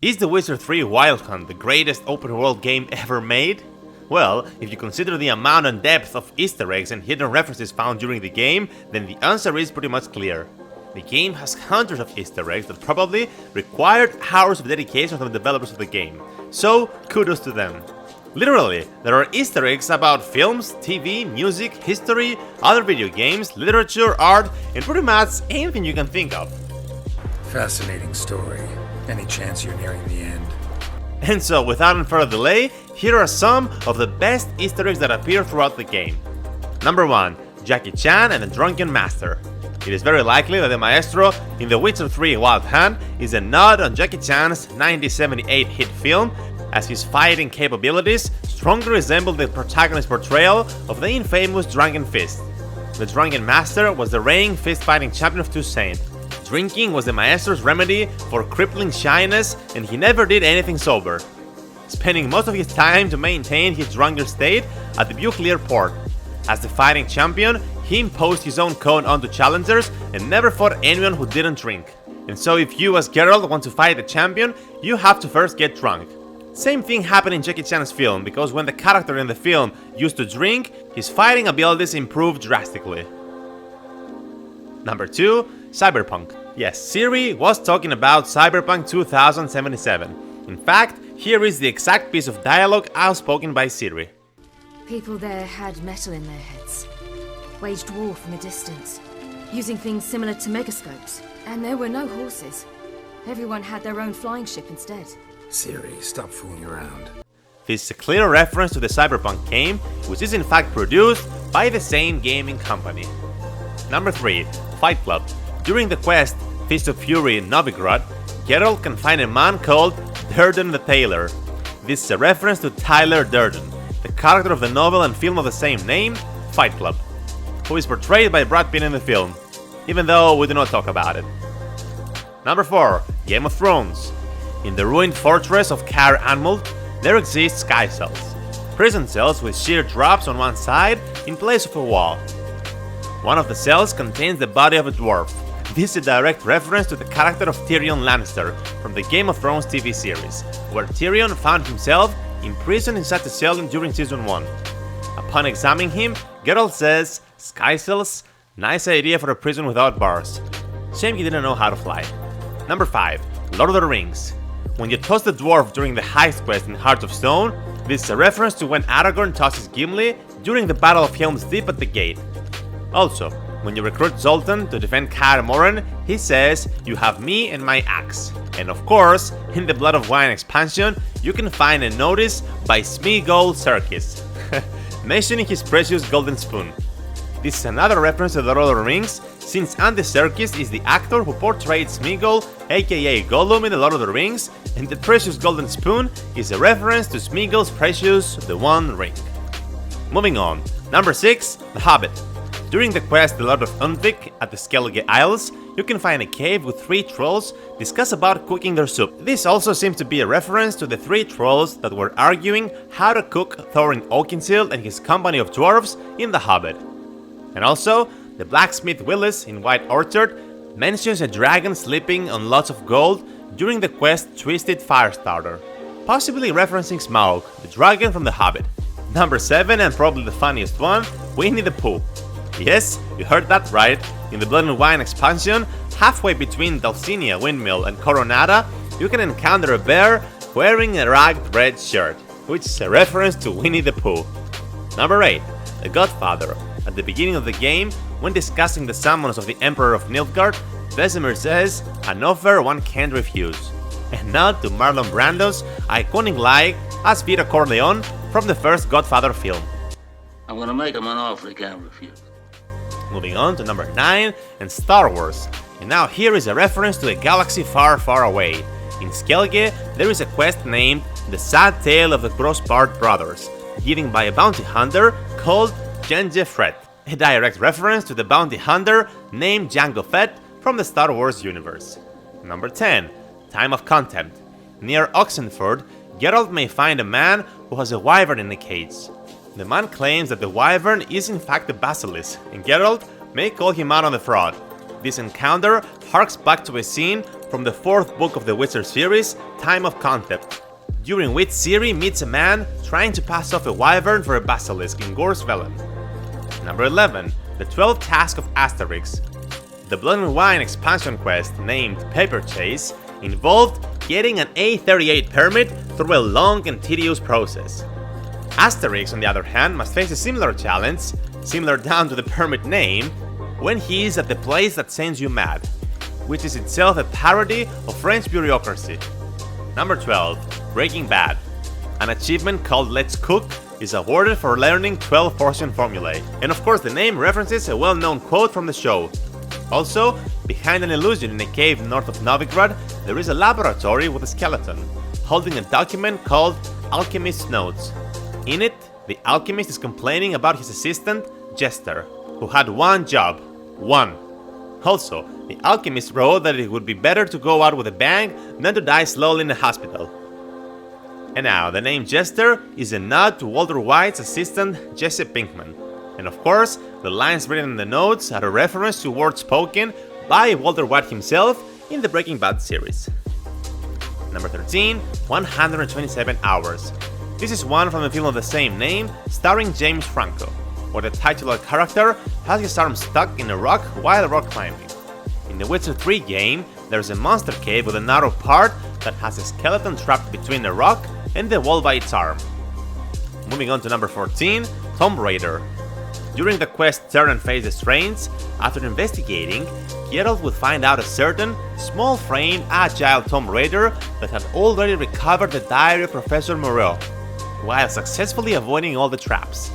Is The Witcher 3 Wild Hunt the greatest open world game ever made? Well, if you consider the amount and depth of Easter eggs and hidden references found during the game, then the answer is pretty much clear. The game has hundreds of Easter eggs that probably required hours of dedication from the developers of the game, so kudos to them. Literally, there are Easter eggs about films, TV, music, history, other video games, literature, art, and pretty much anything you can think of. Fascinating story. Any chance you're nearing the end? And so, without any further delay, here are some of the best Easter eggs that appear throughout the game. Number 1. Jackie Chan and the Drunken Master. It is very likely that the maestro in The Witcher 3 Wild Hunt is a nod on Jackie Chan's 1978 hit film, as his fighting capabilities strongly resemble the protagonist's portrayal of the infamous Drunken Fist. The Drunken Master was the reigning fist-fighting champion of Toussaint. Drinking was the maestro's remedy for crippling shyness, and he never did anything sober, spending most of his time to maintain his drunken state at the Buclear port. As the fighting champion, he imposed his own code onto challengers and never fought anyone who didn't drink. And so if you as Geralt want to fight the champion, you have to first get drunk. Same thing happened in Jackie Chan's film, because when the character in the film used to drink, his fighting abilities improved drastically. Number 2. Cyberpunk. Yes, Siri was talking about Cyberpunk 2077. In fact, here is the exact piece of dialogue outspoken by Siri. People there had metal in their heads, waged war from a distance, using things similar to megascopes. And there were no horses. Everyone had their own flying ship instead. Siri, stop fooling around. This is a clear reference to the Cyberpunk game, which is in fact produced by the same gaming company. Number 3. Fight Club. During the quest Fist of Fury in Novigrad, Geralt can find a man called Durden the Tailor. This is a reference to Tyler Durden, the character of the novel and film of the same name, Fight Club, who is portrayed by Brad Pitt in the film, even though we do not talk about it. Number 4. Game of Thrones. In the ruined fortress of Caer Anmalt, there exist sky cells, prison cells with sheer drops on one side in place of a wall. One of the cells contains the body of a dwarf. This is a direct reference to the character of Tyrion Lannister from the Game of Thrones TV series, where Tyrion found himself imprisoned in such a cell during Season 1. Upon examining him, Geralt says, "Sky cells? Nice idea for a prison without bars. Shame he didn't know how to fly." Number 5. Lord of the Rings. When you toss the dwarf during the heist quest in Heart of Stone, this is a reference to when Aragorn tosses Gimli during the Battle of Helm's Deep at the Gate. Also, when you recruit Zoltan to defend Kaer Morhen, he says, "You have me and my axe." And of course, in the Blood of Wine expansion, you can find a notice by Smeagol Serkis, mentioning his precious golden spoon. This is another reference to the Lord of the Rings, since Andy Serkis is the actor who portrayed Smeagol, aka Gollum in the Lord of the Rings, and the precious golden spoon is a reference to Smeagol's precious The One Ring. Moving on. Number 6. The Hobbit. During the quest The Lord of Undvik at the Skellige Isles, you can find a cave with 3 trolls discuss about cooking their soup. This also seems to be a reference to the 3 trolls that were arguing how to cook Thorin Oakenshield and his company of dwarves in The Hobbit. And also, the blacksmith Willis in White Orchard mentions a dragon sleeping on lots of gold during the quest Twisted Firestarter, possibly referencing Smaug, the dragon from The Hobbit. Number 7, and probably the funniest one, Winnie the Pooh. Yes, you heard that right. In the Blood and Wine expansion, halfway between Dulcinea Windmill and Coronada, you can encounter a bear wearing a ragged red shirt, which is a reference to Winnie the Pooh. Number 8. The Godfather. At the beginning of the game, when discussing the summons of the Emperor of Nilfgaard, Vesemir says, "An offer one can't refuse." And nod to Marlon Brando's iconic line as Vito Corleone from the first Godfather film. I'm gonna make him an offer he can't refuse. Moving on to number 9, and Star Wars. And now here is a reference to a galaxy far, far away. In Skellige, there is a quest named The Sad Tale of the Grossbart Brothers, given by a bounty hunter called Jango Fett, a direct reference to the bounty hunter named Jango Fett from the Star Wars universe. Number 10. Time of Contempt. Near Oxenford, Geralt may find a man who has a wyvern in a cage. The man claims that the wyvern is in fact a basilisk, and Geralt may call him out on the fraud. This encounter harks back to a scene from the 4th book of the Witcher series, Time of Concept, during which Ciri meets a man trying to pass off a wyvern for a basilisk in Gor's Velen. Number 11. The 12th Task of Asterix. The Blood and Wine expansion quest, named Paper Chase, involved getting an A38 permit through a long and tedious process. Asterix, on the other hand, must face a similar challenge, similar down to the permit name, when he is at the place that sends you mad, which is itself a parody of French bureaucracy. Number 12. Breaking Bad. An achievement called Let's Cook is awarded for learning 12 portion formulae, and of course the name references a well-known quote from the show. Also, behind an illusion in a cave north of Novigrad, there is a laboratory with a skeleton, holding a document called Alchemist's Notes. In it, the alchemist is complaining about his assistant, Jester, who had one job. One. Also, the alchemist wrote that it would be better to go out with a bang than to die slowly in a hospital. And now, the name Jester is a nod to Walter White's assistant, Jesse Pinkman. And of course, the lines written in the notes are a reference to words spoken by Walter White himself in the Breaking Bad series. Number 13. 127 Hours. This is one from the film of the same name, starring James Franco, where the titular character has his arm stuck in a rock while rock climbing. In the Witcher 3 game, there's a monster cave with a narrow part that has a skeleton trapped between a rock and the wall by its arm. Moving on to number 14, Tomb Raider. During the quest Turn and Face the Strange, after investigating, Geralt would find out a certain, small-framed, agile Tomb Raider that had already recovered the diary of Professor Moreau, while successfully avoiding all the traps.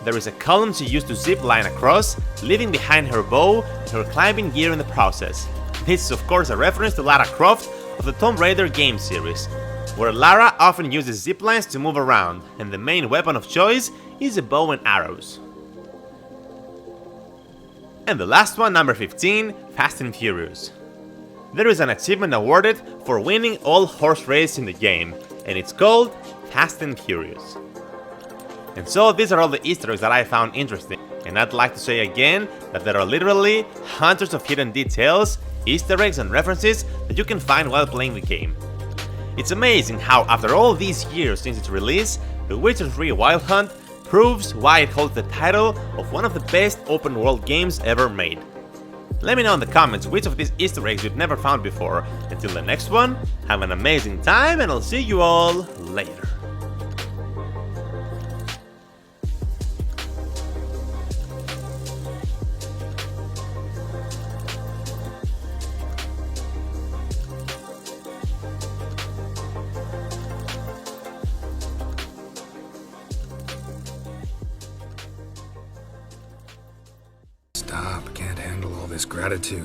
There is a column she used to zip line across, leaving behind her bow and her climbing gear in the process. This is of course a reference to Lara Croft of the Tomb Raider game series, where Lara often uses zip lines to move around, and the main weapon of choice is a bow and arrows. And the last one, number 15, Fast and Furious. There is an achievement awarded for winning all horse races in the game, and it's called Fast and Furious. And so these are all the Easter eggs that I found interesting, and I'd like to say again that there are literally hundreds of hidden details, Easter eggs and references that you can find while playing the game. It's amazing how after all these years since its release, The Witcher 3 Wild Hunt proves why it holds the title of one of the best open world games ever made. Let me know in the comments which of these Easter eggs you've never found before. Until the next one, have an amazing time and I'll see you all later. Stop. Can't handle all this gratitude.